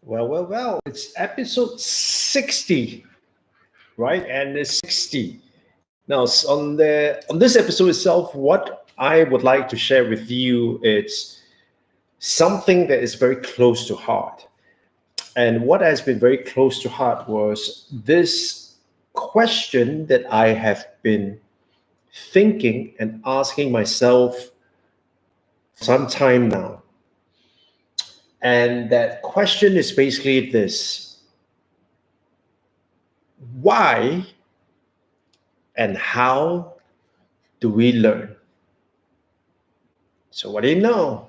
Well. It's episode 60, right? And it's 60. Now, on this episode itself, what I would like to share with you is something that is very close to heart. And what has been very close to heart was this question that I have been thinking and asking myself some time now. And that question is basically this: why and how do we learn? So, what do you know?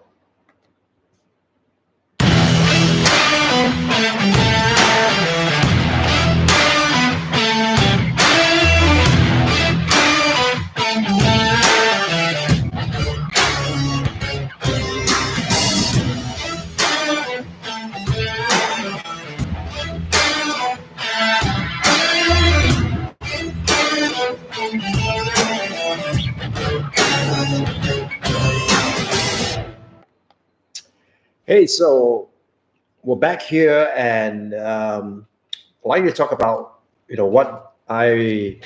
Hey, so we're back here, and I'd like to talk about what I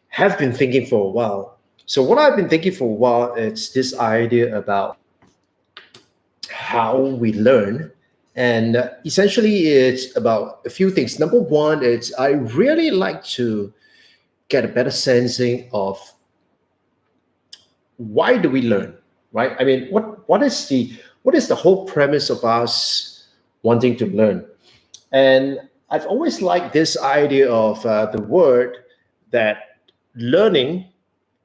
have been thinking for a while. So, what I've been thinking for a while is this idea about how we learn. And essentially, it's about a few things. Number one, it's I really like to get a better sensing of why do we learn, right? I mean, what is the whole premise of us wanting to learn? And I've always liked this idea of the word that learning,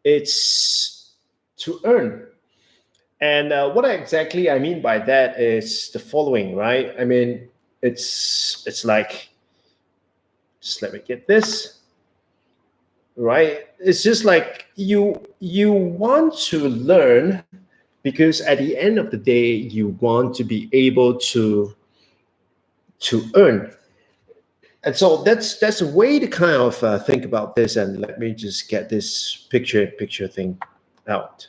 it's to earn. And what exactly I mean by that is the following, right? I mean, it's like, just let me get this right. It's just like you want to learn because at the end of the day, you want to be able to earn. And so that's a way to kind of think about this. And let me just get this picture thing out.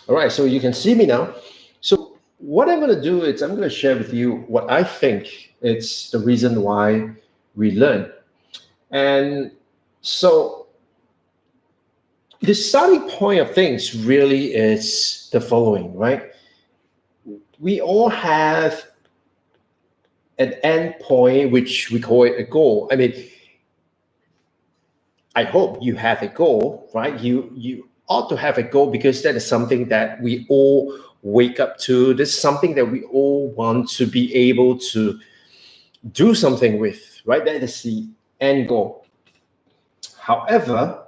All right, so you can see me now. So what I'm going to do is I'm going to share with you what I think it's the reason why we learn. And so the starting point of things really is the following, right? We all have an end point, which we call it a goal. I mean, I hope you have a goal, right? You ought to have a goal because that is something that we all wake up to. This is something that we all want to be able to do something with, right? That is the end goal. However,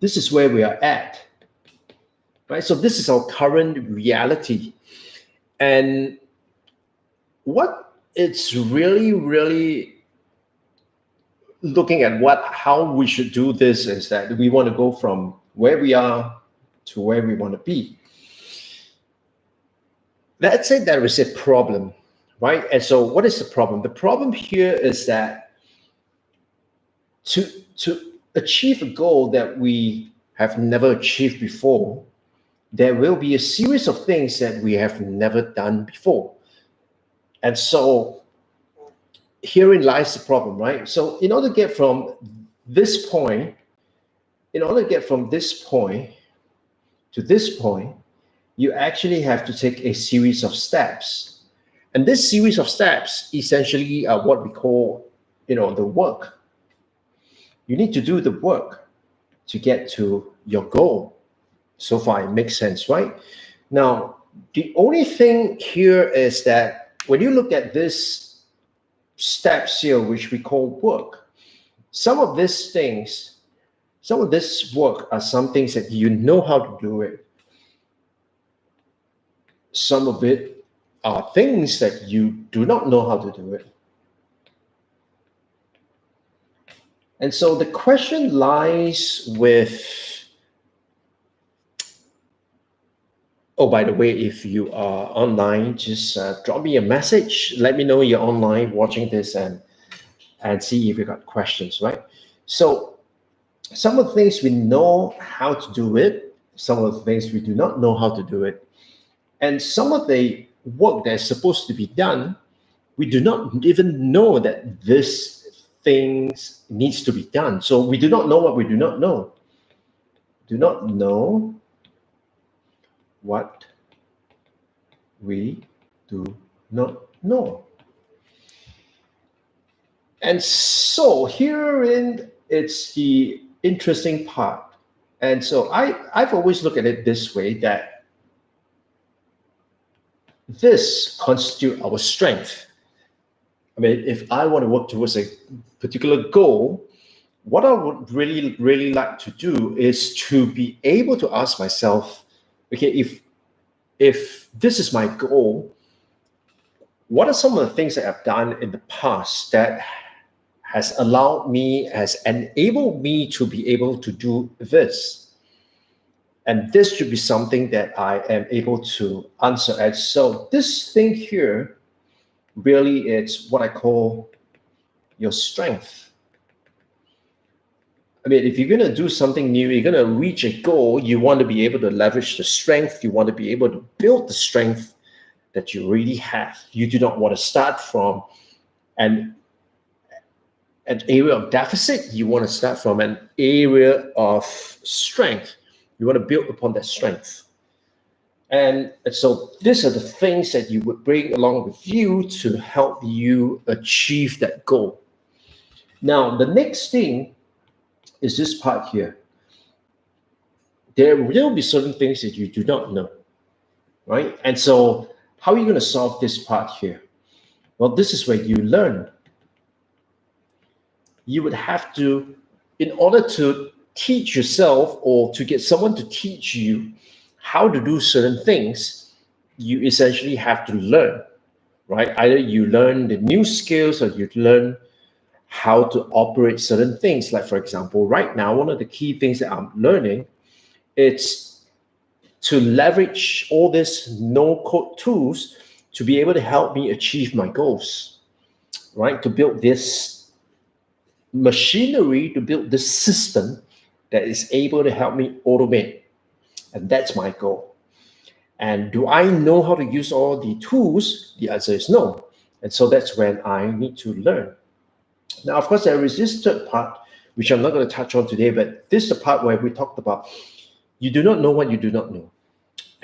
this is where we are at, right? So this is our current reality. And what it's really looking at how we should do this is that we want to go from where we are to where we want to be. Let's say there is a problem, right? And so what is the problem? The problem here is that to achieve a goal that we have never achieved before, there will be a series of things that we have never done before. And so herein lies the problem, right? So in order to get from this point, to this point, you actually have to take a series of steps. And this series of steps essentially are what we call, the work. You need to do the work to get to your goal. So far, it makes sense, right? Now, the only thing here is that when you look at this steps here, which we call work, some of this work are some things that you know how to do it. Some of it are things that you do not know how to do it. And so the question lies with, oh, by the way, if you are online, just drop me a message. Let me know you're online watching this and see if you got questions, right? So some of the things we know how to do it, some of the things we do not know how to do it. And some of the work that's supposed to be done, we do not even know that this things needs to be done. So we do not know what we do not know. Do not know what we do not know. And so herein it's the interesting part. And so I've always looked at it this way, that this constitutes our strength. I mean, if I want to work towards a particular goal, what I would really, really like to do is to be able to ask myself, okay, if this is my goal, what are some of the things that I've done in the past that has allowed me, has enabled me to be able to do this? And this should be something that I am able to answer. And so this thing here, really, it's what I call your strength. I mean, if you're going to do something new, you're going to reach a goal, you want to be able to leverage the strength, you want to be able to build the strength that you already have. You do not want to start from an area of deficit. You want to start from an area of strength. You want to build upon that strength. And so these are the things that you would bring along with you to help you achieve that goal. Now, the next thing is this part here. There will be certain things that you do not know, right? And so how are you going to solve this part here? Well, this is where you learn. You would have to, in order to teach yourself or to get someone to teach you how to do certain things, you essentially have to learn, right? Either you learn the new skills or you learn how to operate certain things. Like, for example, right now, one of the key things that I'm learning is to leverage all these no-code tools to be able to help me achieve my goals, right? To build this machinery, to build this system that is able to help me automate. And that's my goal. And do I know how to use all the tools? The answer is no. And so that's when I need to learn. Now, of course, there is this third part, which I'm not going to touch on today, but this is the part where we talked about you do not know what you do not know.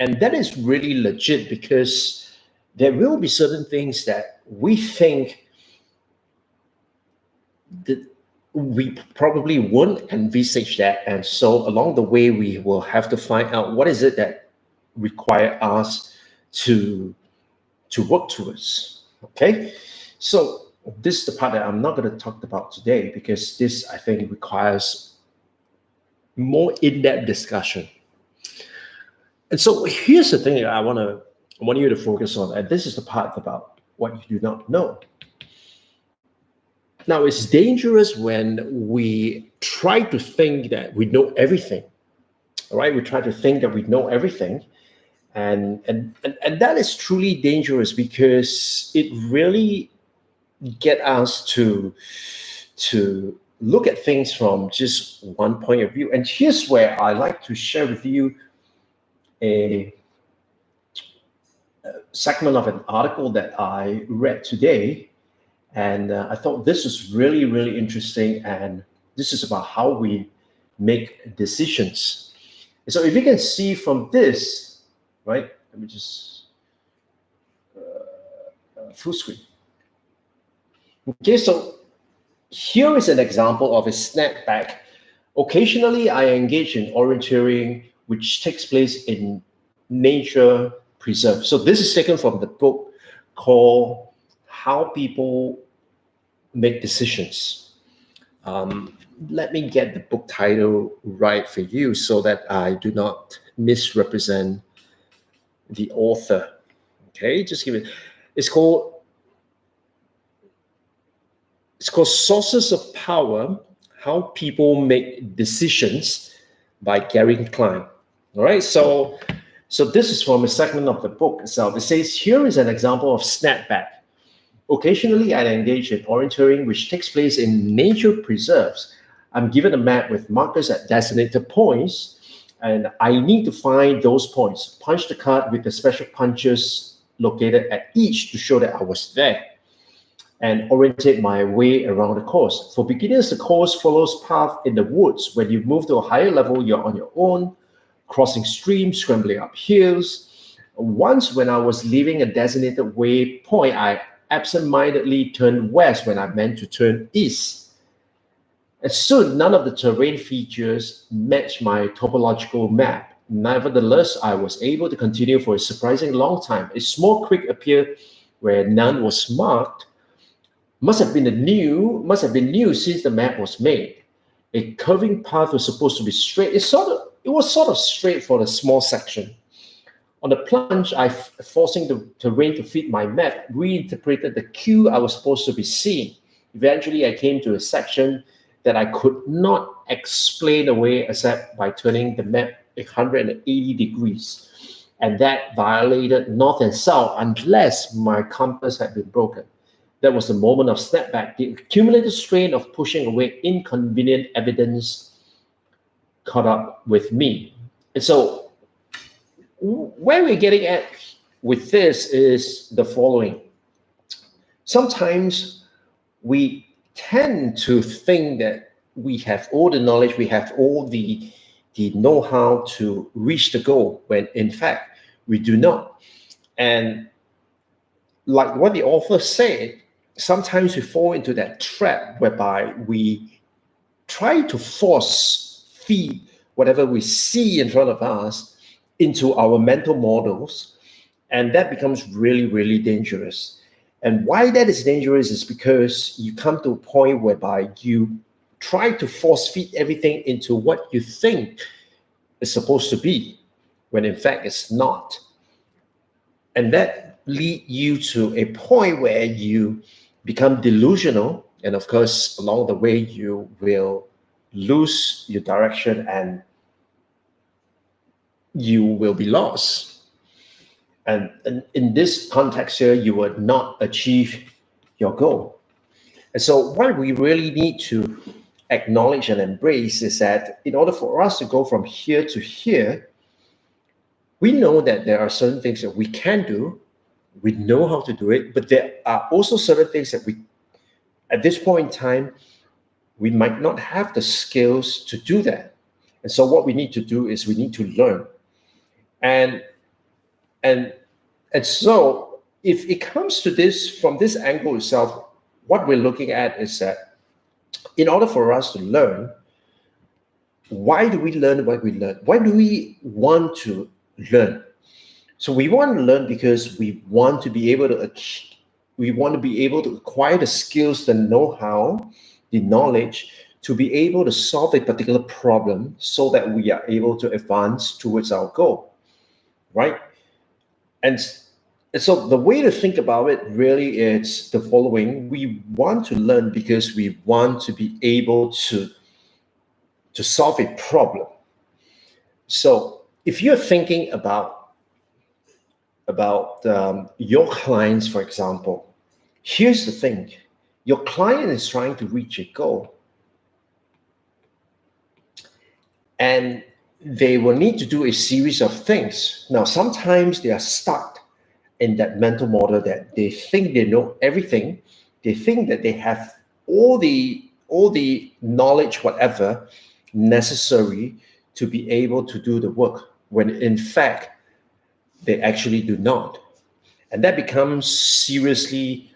And that is really legit, because there will be certain things that we think that we probably won't envisage that. And so along the way, we will have to find out what is it that require us to work towards, okay? So this is the part that I'm not going to talk about today, because this, I think, requires more in-depth discussion. And so here's the thing that I want you to focus on, and this is the part about what you do not know. Now, it's dangerous when we try to think that we know everything, all right? We try to think that we know everything, and that is truly dangerous, because it really get us to look at things from just one point of view. And here's where I like to share with you a segment of an article that I read today. And I thought this was really, really interesting. And this is about how we make decisions. And so if you can see from this, right? Let me just full screen. Okay, so here is an example of a snapback. Occasionally, I engage in orienteering, which takes place in nature preserves. So this is taken from the book called How People Make Decisions. Let me get the book title right for you so that I do not misrepresent the author. Okay, just give it. It's called Sources of Power: How People Make Decisions by Gary Klein. All right, so this is from a segment of the book itself. It says, here is an example of snapback. Occasionally, I engage in orienteering, which takes place in nature preserves. I'm given a map with markers at designated points. And I need to find those points, punch the card with the special punches located at each to show that I was there, and orientate my way around the course. For beginners, the course follows path in the woods. When you move to a higher level, you're on your own, crossing streams, scrambling up hills. Once, when I was leaving a designated waypoint, I absent-mindedly turned west when I meant to turn east. And soon, none of the terrain features matched my topological map. Nevertheless, I was able to continue for a surprising long time. A small creek appeared where none was marked. Must have been new since the map was made. A curving path was supposed to be straight. It was sort of straight for the small section. On the plunge, forcing the terrain to fit my map, reinterpreted the cue I was supposed to be seeing. Eventually, I came to a section that I could not explain away except by turning the map 180 degrees. And that violated north and south unless my compass had been broken. That was the moment of snapback. The accumulated strain of pushing away inconvenient evidence caught up with me. And so where we're getting at with this is the following. Sometimes we tend to think that we have all the knowledge, we have all the know-how to reach the goal, when in fact we do not. And like what the author said, sometimes we fall into that trap whereby we try to force feed whatever we see in front of us into our mental models, and that becomes really, really dangerous. And why that is dangerous is because you come to a point whereby you try to force feed everything into what you think is supposed to be, when in fact it's not. And that lead you to a point where you become delusional, and of course, along the way, you will lose your direction and you will be lost. And in this context here, you will not achieve your goal. And so what we really need to acknowledge and embrace is that in order for us to go from here to here, we know that there are certain things that we can do, we know how to do it, but there are also certain things that we, at this point in time, we might not have the skills to do that. And so what we need to do is we need to learn. And so if it comes to this from this angle itself, what we're looking at is that in order for us to learn, why do we learn what we learn? Why do we want to learn? So we want to learn because we want to be able to acquire the skills, the know-how, the knowledge to be able to solve a particular problem so that we are able to advance towards our goal, right? And so the way to think about it really is the following. We want to learn because we want to be able to solve a problem. So if you're thinking about your clients, for example, here's the thing. Your client is trying to reach a goal, and they will need to do a series of things. Now, sometimes they are stuck in that mental model that they think they know everything. They think that they have all the knowledge, whatever, necessary to be able to do the work, when in fact, they actually do not. And that becomes seriously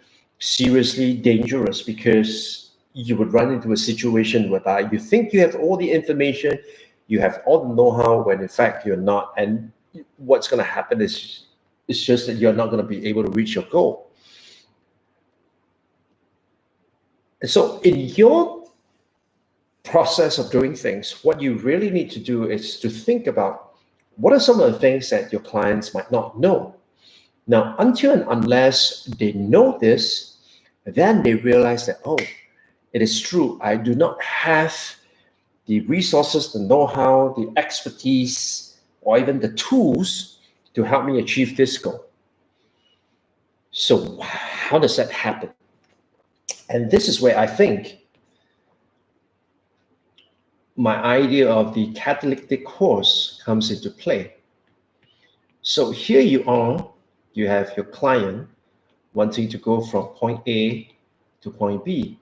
dangerous, because you would run into a situation whereby you think you have all the information, you have all the know-how, when in fact you're not. And what's going to happen is it's just that you're not going to be able to reach your goal. And so in your process of doing things, what you really need to do is to think about what are some of the things that your clients might not know. Now, until and unless they know this, then they realize that, oh, it is true, I do not have the resources, the know-how, the expertise, or even the tools to help me achieve this goal. So how does that happen? And this is where I think my idea of the catalytic course comes into play. So here you are, you have your client wanting to go from point A to point B.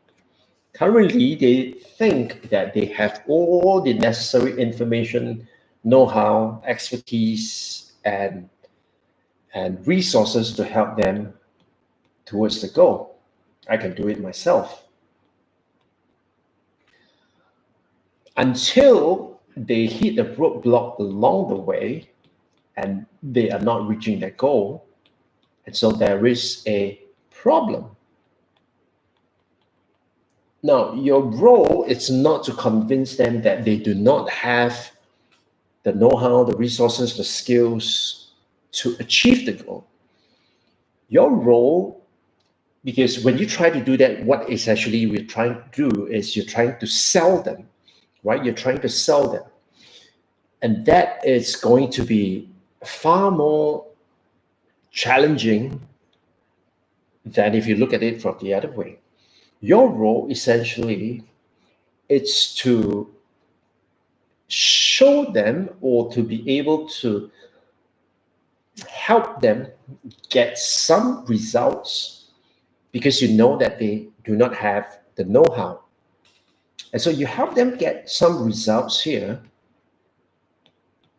Currently, they think that they have all the necessary information, know-how, expertise, and resources to help them towards the goal. I can do it myself. Until they hit a roadblock along the way and they are not reaching their goal. And so there is a problem. Now, your role is not to convince them that they do not have the know-how, the resources, the skills to achieve the goal. Your role, because when you try to do that, what essentially we're trying to do is you're trying to sell them, right? You're trying to sell them. And that is going to be far more challenging than if you look at it from the other way. Your role essentially is to show them or to be able to help them get some results because you know that they do not have the know-how. And so you help them get some results here.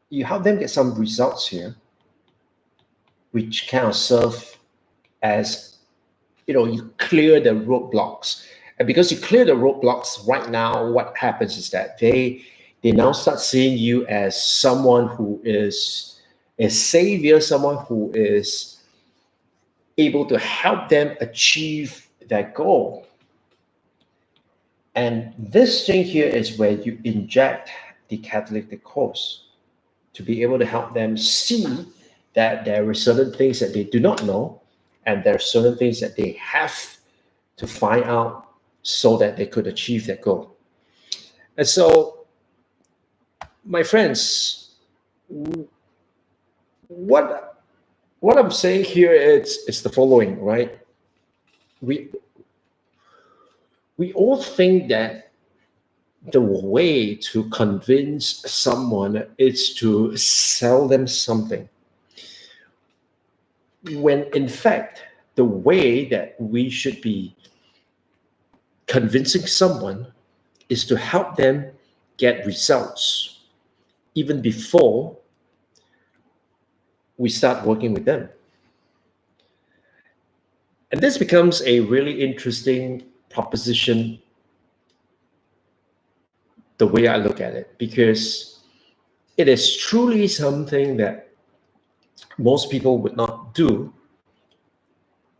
You help them get some results here, which kind of serve as, you clear the roadblocks. And because you clear the roadblocks right now, what happens is that they now start seeing you as someone who is a savior, someone who is able to help them achieve their goal. And this thing here is where you inject the catalytic course to be able to help them see that there are certain things that they do not know, and there are certain things that they have to find out so that they could achieve their goal. And so, my friends, what I'm saying here is the following, right? We all think that the way to convince someone is to sell them something, when in fact the way that we should be convincing someone is to help them get results even before we start working with them. And this becomes a really interesting proposition, the way I look at it, because it is truly something that most people would not do,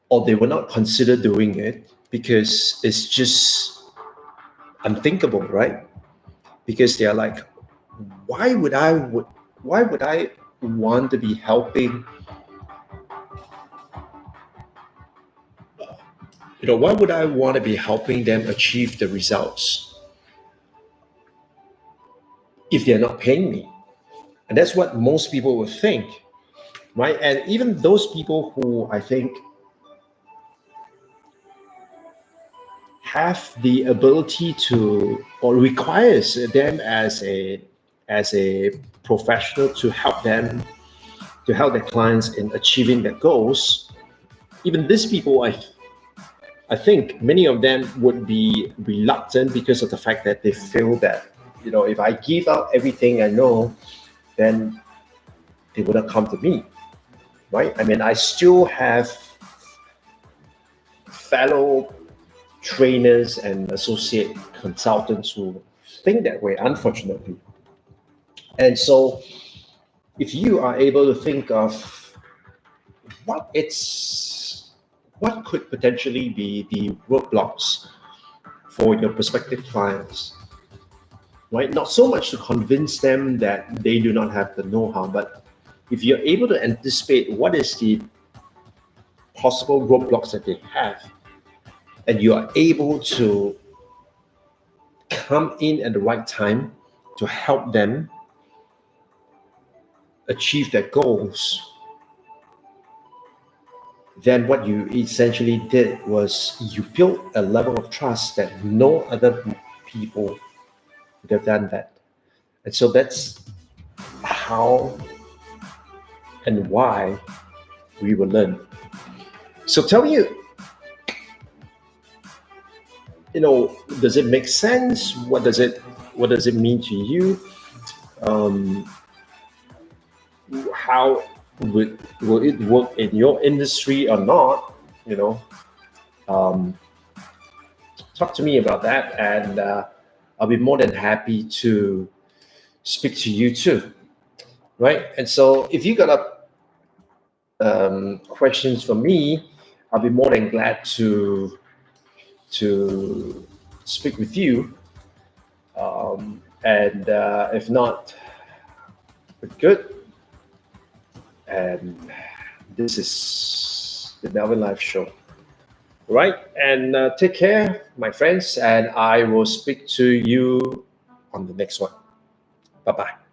or they would not consider doing it, because it's just unthinkable, right? Because they are like, why would I want to be helping? Why would I want to be helping them achieve the results if they're not paying me? And that's what most people would think, right? And even those people who I think have the ability to, or requires them as a professional to help them, to help their clients in achieving their goals, even these people, I think many of them would be reluctant because of the fact that they feel that, if I give out everything I know, then they wouldn't come to me, right? I mean, I still have fellow trainers and associate consultants who think that way, unfortunately. And so if you are able to think of what could potentially be the roadblocks for your prospective clients, right? Not so much to convince them that they do not have the know-how, but if you're able to anticipate what is the possible roadblocks that they have, and you are able to come in at the right time to help them achieve their goals, then what you essentially did was you built a level of trust that no other people would have done that. And so that's how and why we will learn. So tell me, does it make sense? What does it mean to you? Um, how will it work in your industry or not? Um, Talk to me about that, and I'll be more than happy to speak to you too, right? And so, if you got questions for me, I'll be more than glad to speak with you. And if not, we're good. And this is the Melvin Live Show, right? And take care, my friends, and I will speak to you on the next one. Bye bye.